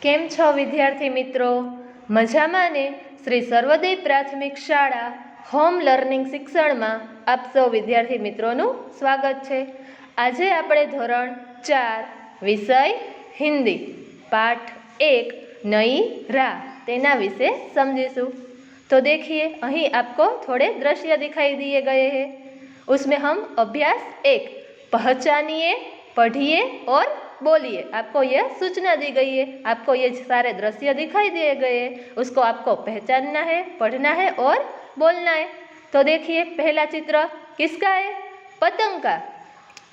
કેમ છો વિદ્યાર્થી મિત્રો? મજામાં ને? શ્રી સર્વોદય પ્રાથમિક શાળા હોમ લર્નિંગ શિક્ષણમાં આપ સૌ વિદ્યાર્થી મિત્રોનું સ્વાગત છે। આજે આપણે ધોરણ 4 વિષય હિન્દી पाठ 1 नई राह तेना विषे समझीशु। तो देखिए અહીં आपको थोड़े दृश्य दिखाई दिए गए हैं। उसमें हम अभ्यास 1 पहचानिए, पढ़िए और बोलिए, आपको यह सूचना दी गई है। आपको ये सारे दृश्य दिखाई दिए गए हैं, उसको आपको पहचानना है, पढ़ना है और बोलना है। तो देखिए पहला चित्र किसका है? पतंग का।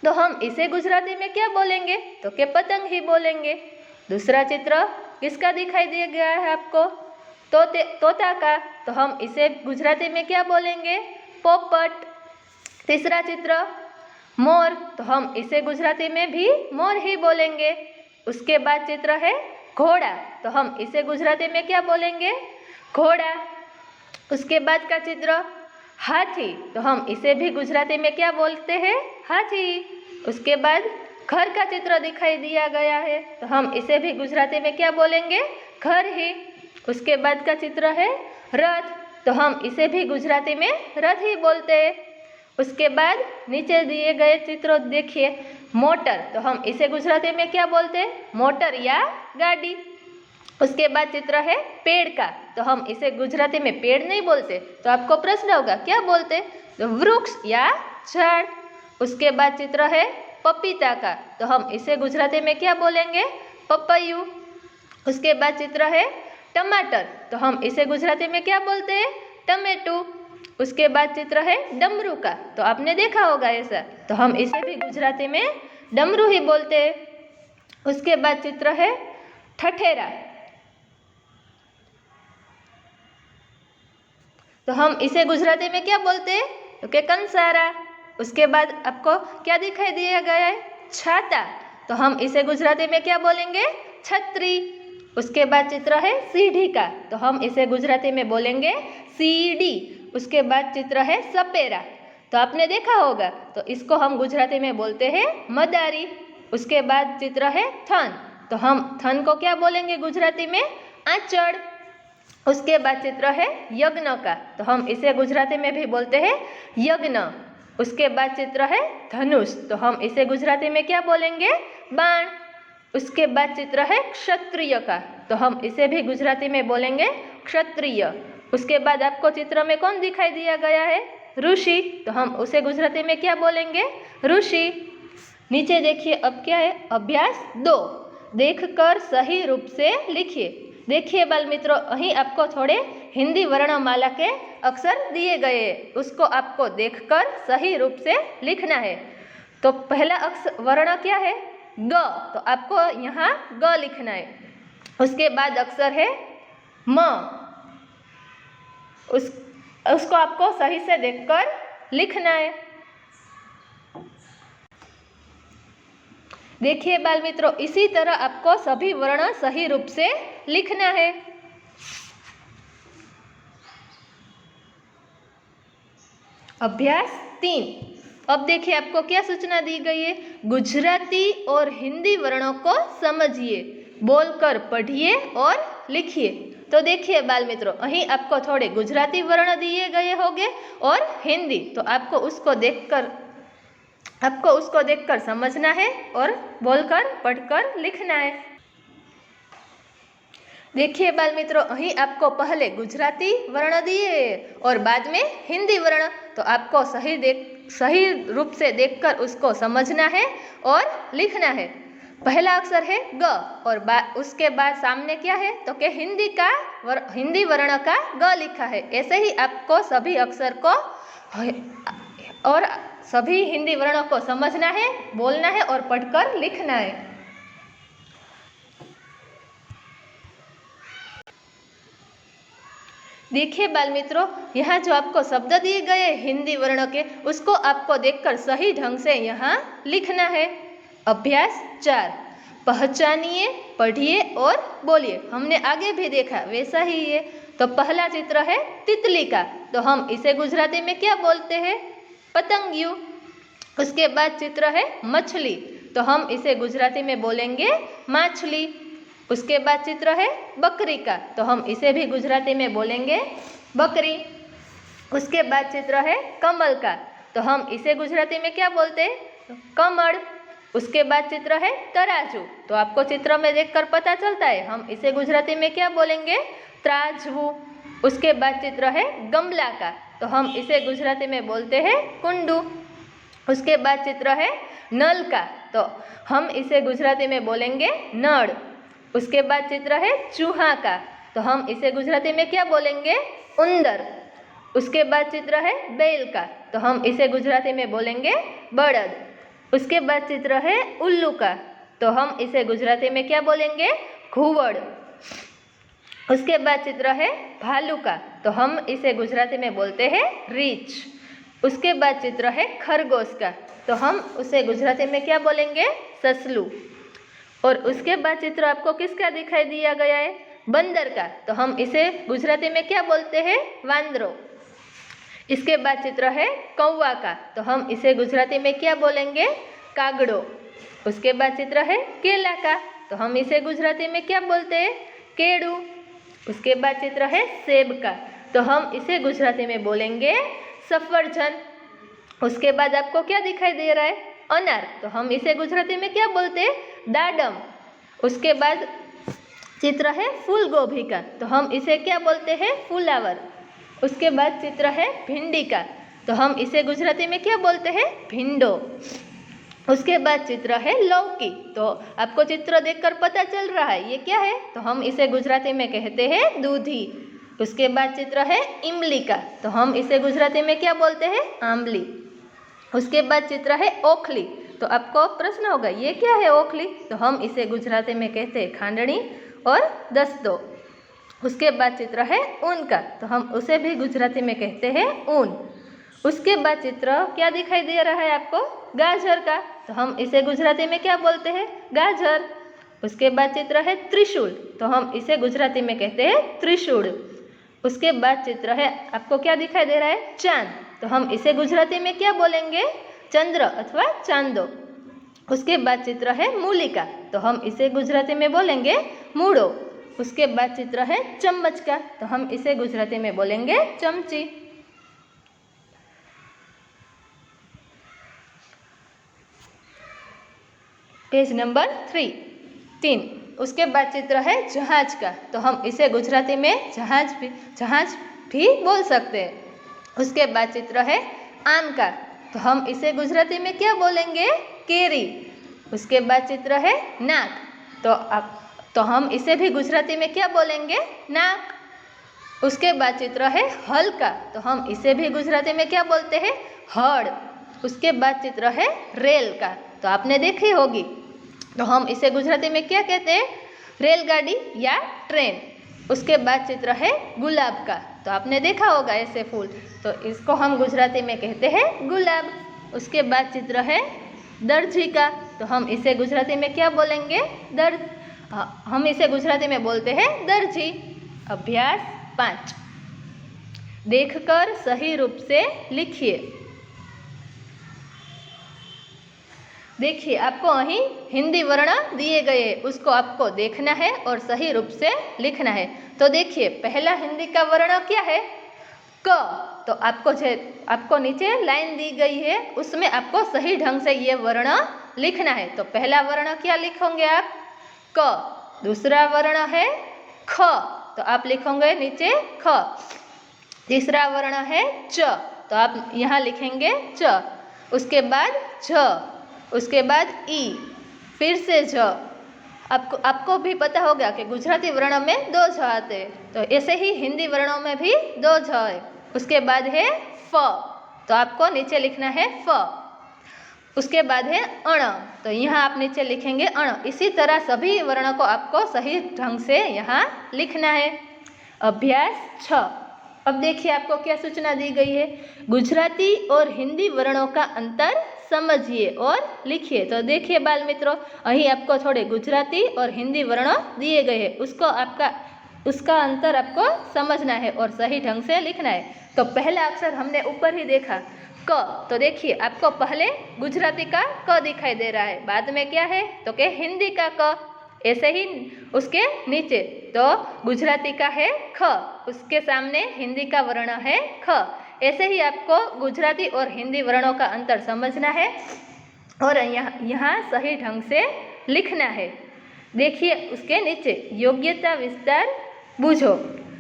तो हम इसे गुजराती में क्या बोलेंगे? तो के पतंग ही बोलेंगे। दूसरा चित्र किसका दिखाई दिया गया है आपको? तोता का। तो हम इसे गुजराती में क्या बोलेंगे? पोपट। तीसरा चित्र मोर। तो हम इसे गुजराती में भी मोर ही बोलेंगे। उसके बाद चित्र है घोड़ा। तो हम इसे गुजराती में क्या बोलेंगे? घोड़ा। उसके बाद का चित्र हाथी। तो हम इसे भी गुजराती में क्या बोलते हैं? हाथी। उसके बाद घर का चित्र दिखाई दिया गया है, तो हम इसे भी गुजराती में क्या बोलेंगे? घर ही। उसके बाद का चित्र है रथ। तो हम इसे भी गुजराती में रथ ही बोलते हैं। उसके बाद नीचे दिए गए चित्र देखिए, मोटर। तो हम इसे गुजराती में क्या बोलते हैं? मोटर या गाड़ी। उसके बाद चित्र है पेड़ का। तो हम इसे गुजराती में पेड़ नहीं बोलते, तो आपको प्रश्न होगा क्या बोलते? तो वृक्ष या झाड़। उसके बाद चित्र है पपीता का। तो हम इसे गुजराती में क्या बोलेंगे? पपैयू। उसके बाद चित्र है टमाटर। तो हम इसे गुजराती में क्या बोलते हैं? टमेटू। उसके बाद चित्र है डमरू का। तो आपने देखा होगा ऐसा, तो हम इसे भी गुजराती में डमरू ही बोलते हैं। उसके बाद चित्र है ठठेरा। तो हम इसे गुजराती में क्या बोलते हैं? तो के कंसारा। उसके बाद आपको क्या दिखाई दिया गया है? छाता। तो हम इसे गुजराती में क्या बोलेंगे? छतरी। उसके बाद चित्र है सीढ़ी का। तो हम इसे गुजराती में बोलेंगे सीढ़ी। उसके बाद चित्र है सपेरा। तो आपने देखा होगा, तो इसको हम गुजराती में बोलते हैं मदारी। उसके बाद चित्र है थन। तो हम थन को क्या बोलेंगे गुजराती में? आंचड़। उसके बाद चित्र है यज्ञ का। तो हम इसे गुजराती में भी बोलते हैं यज्ञ। उसके बाद चित्र है धनुष। तो हम इसे गुजराती में क्या बोलेंगे? बाण। उसके बाद चित्र है क्षत्रिय का। तो हम इसे भी गुजराती में बोलेंगे क्षत्रिय। उसके बाद आपको चित्र में कौन दिखाई दिया गया है? ऋषि। तो हम उसे गुजराती में क्या बोलेंगे? ऋषि। नीचे देखिए अब क्या है? अभ्यास 2 देखकर सही रूप से लिखिए। देखिए बाल मित्रों, અહીં आपको थोड़े हिंदी वर्णमाला के अक्षर दिए गए हैं, उसको आपको देखकर सही रूप से लिखना है। तो पहला अक्षर वर्ण क्या है? ग। तो आपको यहाँ ग लिखना है। उसके बाद अक्षर है म। उसको आपको सही से देखकर लिखना है। देखिए बाल मित्रों, इसी तरह आपको सभी वर्ण सही रूप से लिखना है। अभ्यास 3। अब देखिए आपको क्या सूचना दी गई है? गुजराती और हिंदी वर्णों को समझिए, बोलकर पढ़िए और लिखिए। तो देखिए बाल मित्रों, અહીં आपको थोड़े गुजराती वर्ण दिए गए होंगे और हिंदी। तो आपको उसको देखकर समझना है और बोलकर पढ़कर लिखना है। देखिए बाल मित्रों, અહીં आपको पहले गुजराती वर्ण दिए और बाद में हिंदी वर्ण। तो आपको सही रूप से देखकर उसको समझना है और लिखना है। पहला अक्षर है ग और उसके बाद सामने क्या है? तो कि हिंदी वर्ण का ग लिखा है। ऐसे ही आपको सभी अक्षर को और सभी हिंदी वर्णों को समझना है, बोलना है और पढ़कर लिखना है। देखिए बाल मित्रों, यहाँ जो आपको शब्द दिए गए हिंदी वर्ण के, उसको आपको देखकर सही ढंग से यहाँ लिखना है। अभ्यास 4 पहचानिए, पढ़िए और बोलिए। हमने आगे भी देखा वैसा ही ये। तो पहला चित्र है तितली का। तो हम इसे गुजराती में क्या बोलते हैं? पतंगियू। उसके बाद चित्र है मछली। तो हम इसे गुजराती में बोलेंगे माछली। उसके बाद चित्र है बकरी का, तो हम इसे भी गुजराती में बोलेंगे बकरी। उसके बाद चित्र है कमल का, तो हम इसे गुजराती में क्या बोलते हैं, कमल। उसके बाद चित्र है तराजू, तो आपको चित्र में देखकर पता चलता है, हम इसे गुजराती में क्या बोलेंगे, त्राजवू। उसके बाद चित्र है गमला का, तो हम इसे गुजराती में बोलते हैं कुंडू। उसके बाद चित्र है नल का, तो हम इसे गुजराती में बोलेंगे नळ। उसके बाद चित्र है चूहा का, तो हम इसे गुजराती में क्या बोलेंगे, उंदर। उसके बाद चित्र है बैल का, तो हम इसे गुजराती में बोलेंगे बड़द। उसके बाद चित्र है उल्लू का, तो हम इसे गुजराती में क्या बोलेंगे, घुवड़। उसके बाद चित्र है भालू का, तो हम इसे गुजराती में बोलते हैं रीछ। उसके बाद चित्र है खरगोश का, तो हम उसे गुजराती में क्या बोलेंगे, ससलू। और उसके बाद चित्र आपको किसका दिखाई दिया गया है, बंदर का, तो हम इसे गुजराती में क्या बोलते हैं, वांदरो। इसके बाद चित्र है कौवा का, तो हम इसे गुजराती में क्या बोलेंगे, कागड़ो। उसके बाद चित्र है केला का, तो हम इसे गुजराती में क्या बोलते हैं, केड़ू। उसके बाद चित्र है सेब का, तो हम इसे गुजराती में बोलेंगे सफरजन। उसके बाद आपको क्या दिखाई दे रहा है, अनार, तो हम इसे गुजराती में क्या बोलते हैं, दाडम। उसके बाद चित्र है फूल गोभी का, तो हम इसे क्या बोलते हैं, फुलावर। उसके बाद चित्र है भिंडी का, तो हम इसे गुजराती में क्या बोलते हैं, भिंडो। उसके बाद चित्र है लौकी, तो आपको चित्र देखकर पता चल रहा है ये क्या है, तो हम इसे गुजराती में कहते हैं दूधी। उसके बाद चित्र है इमली का, तो हम इसे गुजराती में क्या बोलते हैं, आंबली। उसके बाद चित्र है ओखली, तो आपको प्रश्न होगा ये क्या है ओखली, तो हम इसे गुजराती में कहते हैं खांडनी और दस्तो। उसके बाद चित्र है ऊन का, तो हम उसे भी गुजराती में कहते हैं ऊन। उसके बाद चित्र क्या दिखाई दे रहा है आपको, गाजर का, तो हम इसे गुजराती में क्या बोलते हैं, गाजर। उसके बाद चित्र है त्रिशूल, तो हम इसे गुजराती में कहते हैं त्रिशूल। उसके बाद चित्र है आपको क्या दिखाई दे रहा है, चांद, तो हम इसे गुजराती में क्या बोलेंगे, चंद्र अथवा चांदो। उसके बाद चित्र है मूली का, तो हम इसे गुजराती में बोलेंगे मूड़ो। उसके बाद चित्र है चम्मच का, तो हम इसे गुजराती में बोलेंगे चमची। Page number 3। उसके बाद चित्र है जहाज का, तो हम इसे गुजराती में जहाज भी बोल सकते हैं। उसके बाद चित्र है आम का, तो हम इसे गुजराती में क्या बोलेंगे, केरी। उसके बाद चित्र है नाक, तो हम इसे भी गुजराती में क्या बोलेंगे, नाक। उसके बाद चित्र है हल का, तो हम इसे भी गुजराती में क्या बोलते हैं, हड़। उसके बाद चित्र है रेल का, तो आपने देखी होगी, तो हम इसे गुजराती में क्या कहते हैं, रेलगाड़ी या ट्रेन। उसके बाद चित्र है गुलाब का, तो आपने देखा होगा ऐसे फूल, तो इसको हम गुजराती में कहते हैं गुलाब। उसके बाद चित्र है दर्जी का, तो हम इसे गुजराती में क्या बोलेंगे, हम इसे गुजराती में बोलते हैं दर्जी। अभ्यास 5, देखकर सही रूप से लिखिए। देखिए आपको અહીં हिंदी वर्ण दिए गए, उसको आपको देखना है और सही रूप से लिखना है। तो देखिए पहला हिंदी का वर्ण क्या है, क, तो आपको नीचे लाइन दी गई है, उसमें आपको सही ढंग से ये वर्ण लिखना है। तो पहला वर्ण क्या लिखोगे आप, क। दूसरा वर्ण है ख, तो आप लिखोगे नीचे ख। तीसरा वर्ण है च, तो आप यहाँ लिखेंगे च। उसके बाद झ, उसके बाद ई, फिर से झ। आपको भी पता होगा कि गुजराती वर्णों में 2 झ आते हैं, तो ऐसे ही हिंदी वर्णों में भी 2 झ है। उसके बाद है फ, तो आपको नीचे लिखना है फ। उसके बाद है अण, तो यहाँ आप नीचे लिखेंगे अण। इसी तरह सभी वर्णों को आपको सही ढंग से यहाँ लिखना है। अभ्यास 6। अब देखिए आपको क्या सूचना दी गई है, गुजराती और हिंदी वर्णों का अंतर समझिए और लिखिए। तो देखिए बाल मित्रों, અહીં आपको थोड़े गुजराती और हिंदी वर्ण दिए गए हैं, उसका अंतर आपको समझना है और सही ढंग से लिखना है। तो पहला अक्षर हमने ऊपर ही देखा क, तो देखिए आपको पहले गुजराती का क दिखाई दे रहा है, बाद में क्या है तो कि हिंदी का क। ऐसे ही उसके नीचे तो गुजराती का है ख, उसके सामने हिंदी का वर्ण है ख। ऐसे ही आपको गुजराती और हिंदी वर्णों का अंतर समझना है और यहाँ सही ढंग से लिखना है। देखिए उसके नीचे योग्यता विस्तार बूझो।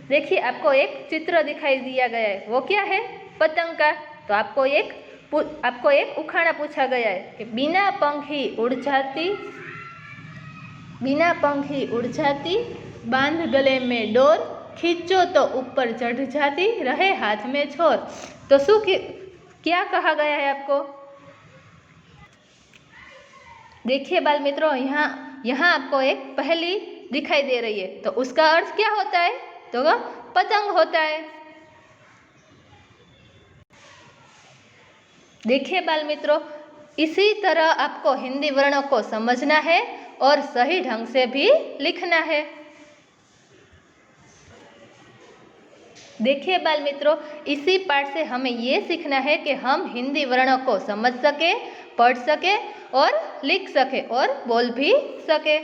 देखिए आपको एक चित्र दिखाई दिया गया है, वो क्या है? पतंग का। तो आपको एक उखाणा पूछा गया है कि बिना पंखी उड़ जाती बांध गले में डोर, खींचो तो ऊपर चढ़ जाती रहे हाथ में छोर। तो क्या कहा गया है आपको? देखिए बाल मित्रों, यहाँ आपको एक पहेली दिखाई दे रही है, तो उसका अर्थ क्या होता है? तो वह पतंग होता है। देखिए बाल मित्रों, इसी तरह आपको हिंदी वर्णों को समझना है और सही ढंग से भी लिखना है। देखिए बाल मित्रों, इसी पाठ से हमें ये सीखना है कि हम हिंदी वर्णों को समझ सके, पढ़ सके और लिख सके और बोल भी सके।